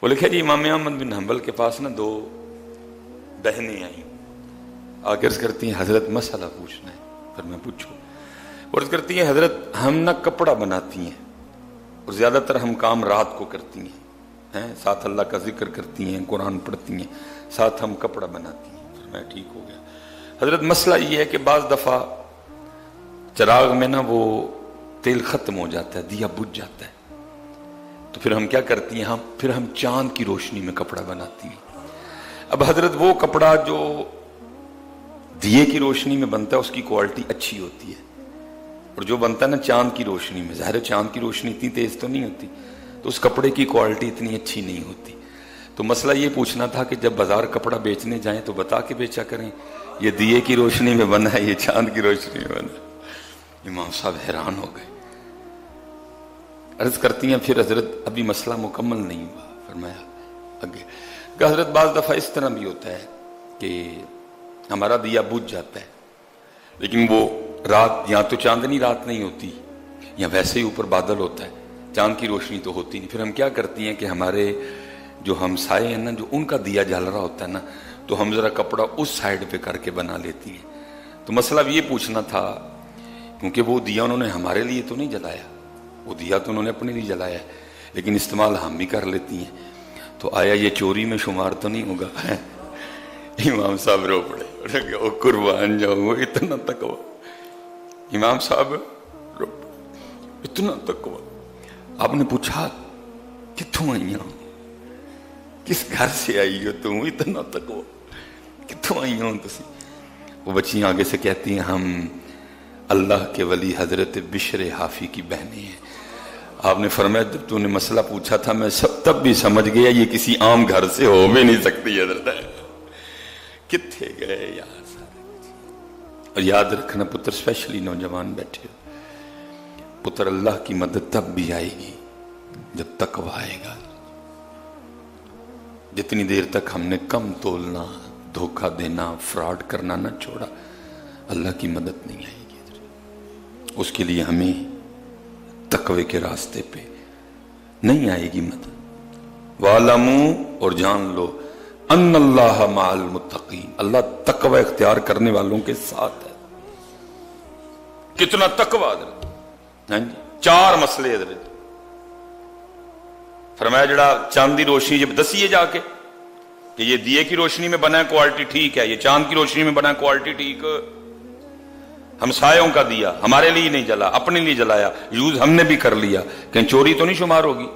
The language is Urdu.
وہ لکھا جی امام احمد بن حنبل کے پاس نا دو بہنیں آئیں، آگے عرض کرتی ہیں حضرت مسئلہ پوچھنا ہے. پھر میں پوچھوں. عرض کرتی ہیں حضرت ہم نا کپڑا بناتی ہیں اور زیادہ تر ہم کام رات کو کرتی ہیں، ساتھ اللہ کا ذکر کرتی ہیں، قرآن پڑھتی ہیں، ساتھ ہم کپڑا بناتی ہیں. پھر میں ٹھیک ہو گیا. حضرت مسئلہ یہ ہے کہ بعض دفعہ چراغ میں نا وہ تیل ختم ہو جاتا ہے، دیا بجھ جاتا ہے، تو پھر ہم کیا کرتی ہیں، پھر ہم چاند کی روشنی میں کپڑا بناتی ہیں. اب حضرت وہ کپڑا جو دیے کی روشنی میں بنتا ہے اس کی کوالٹی اچھی ہوتی ہے، اور جو بنتا ہے نا چاند کی روشنی میں، ظاہر ہے چاند کی روشنی اتنی تیز تو نہیں ہوتی، تو اس کپڑے کی کوالٹی اتنی اچھی نہیں ہوتی. تو مسئلہ یہ پوچھنا تھا کہ جب بازار کپڑا بیچنے جائیں تو بتا کے بیچا کریں یہ دیے کی روشنی میں بنا ہے، یہ چاند کی روشنی میں بنا ہے. امام صاحب حیران ہو گئے. عرض کرتی ہیں پھر حضرت ابھی مسئلہ مکمل نہیں ہوا. فرمایا آگے کہ حضرت بعض دفعہ اس طرح بھی ہوتا ہے کہ ہمارا دیا بجھ جاتا ہے، لیکن وہ رات یا تو چاندنی رات نہیں ہوتی یا ویسے ہی اوپر بادل ہوتا ہے، چاند کی روشنی تو ہوتی نہیں. پھر ہم کیا کرتی ہیں کہ ہمارے جو ہمسائے ہیں نا، جو ان کا دیا جل رہا ہوتا ہے نا، تو ہم ذرا کپڑا اس سائڈ پہ کر کے بنا لیتی ہیں. تو مسئلہ یہ پوچھنا تھا، کیونکہ وہ دیا انہوں نے ہمارے لیے تو نہیں جلایا، وہ دیا تو انہوں نے اپنے لیے جلایا ہے، لیکن استعمال ہم بھی کر لیتی ہیں، تو آیا یہ چوری میں شمار تو نہیں ہوگا؟ امام صاحب رو پڑے، او قربان جاؤں، اتنا تقویٰ. امام صاحب رو پڑے، اتنا تقویٰ. آپ نے پوچھا کتوں آئی ہوں، کس گھر سے آئی ہو تم، اتنا تقویٰ کتوں آئی ہوں تسی؟ وہ بچیاں آگے سے کہتی ہیں ہم اللہ کے ولی حضرت بشر حافی کی بہنیں ہیں. آپ نے فرمایا جب تو نے مسئلہ پوچھا تھا میں تب بھی سمجھ گیا یہ کسی عام گھر سے ہو بھی نہیں سکتی. حضرت کتنے گئے یار سارے. اور یاد رکھنا پتر، اسپیشلی نوجوان بیٹھے ہو، پتر اللہ کی مدد تب بھی آئے گی جب تقویٰ آئے گا. جتنی دیر تک ہم نے کم تولنا، دھوکہ دینا، فراڈ کرنا نہ چھوڑا، اللہ کی مدد نہیں آئے گی. اس کے لیے ہمیں تقوی کے راستے پہ نہیں آئے گی مدد. وَعْلَمُوا، اور جان لو، ان اللہ مع المتقین، اللہ تقوی اختیار کرنے والوں کے ساتھ ہے. کتنا تقوی حضرت، چار مسئلے حضرت. فرمایا جڑا چاندی روشنی جب دسیے جا کے کہ یہ دیے کی روشنی میں بنا ہے کوالٹی ٹھیک ہے، یہ چاند کی روشنی میں بنا ہے کوالٹی ٹھیک. ہمسایوں کا دیا ہمارے لیے نہیں جلا، اپنے لیے جلایا، یوز ہم نے بھی کر لیا، کہیں چوری تو نہیں شمار ہوگی؟